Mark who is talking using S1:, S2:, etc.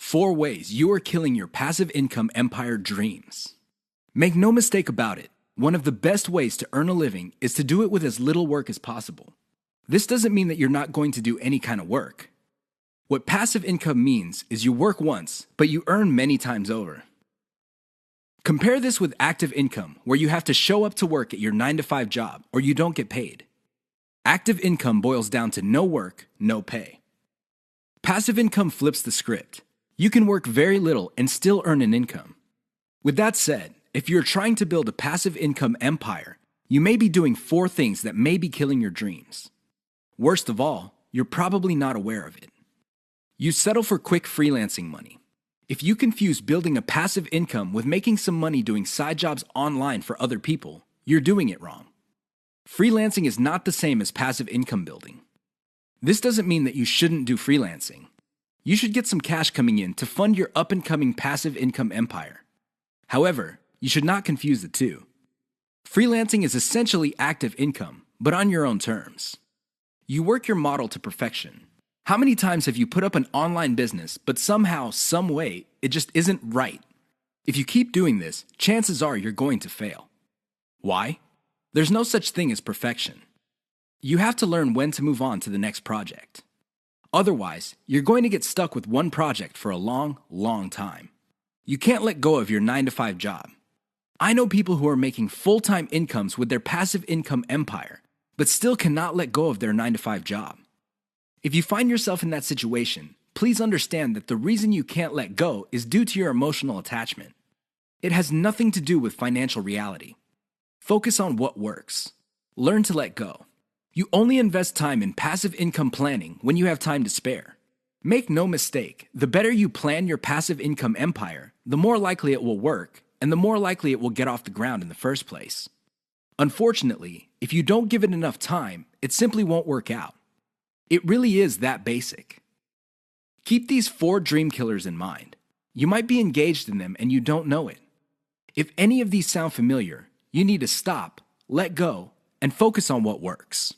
S1: 4 ways you are killing your passive income empire dreams. Make no mistake about it, one of the best ways to earn a living is to do it with as little work as possible. This doesn't mean that you're not going to do any kind of work. What passive income means is you work once, but you earn many times over. Compare this with active income, where you have to show up to work at your 9-to-5 job or you don't get paid. Active income boils down to no work, no pay. Passive income flips the script. You can work very little and still earn an income. With that said, if you're trying to build a passive income empire, you may be doing 4 things that may be killing your dreams. Worst of all, you're probably not aware of it. You settle for quick freelancing money. If you confuse building a passive income with making some money doing side jobs online for other people, you're doing it wrong. Freelancing is not the same as passive income building. This doesn't mean that you shouldn't do freelancing. You should get some cash coming in to fund your up-and-coming passive income empire. However, you should not confuse the two. Freelancing is essentially active income, but on your own terms. You work your model to perfection. How many times have you put up an online business, but somehow, some way, it just isn't right? If you keep doing this, chances are you're going to fail. Why? There's no such thing as perfection. You have to learn when to move on to the next project. Otherwise, you're going to get stuck with one project for a long, long time. You can't let go of your 9-to-5 job. I know people who are making full-time incomes with their passive income empire, but still cannot let go of their 9-to-5 job. If you find yourself in that situation, please understand that the reason you can't let go is due to your emotional attachment. It has nothing to do with financial reality. Focus on what works. Learn to let go. You only invest time in passive income planning when you have time to spare. Make no mistake, the better you plan your passive income empire, the more likely it will work, and the more likely it will get off the ground in the first place. Unfortunately, if you don't give it enough time, it simply won't work out. It really is that basic. Keep these 4 dream killers in mind. You might be engaged in them and you don't know it. If any of these sound familiar, you need to stop, let go, and focus on what works.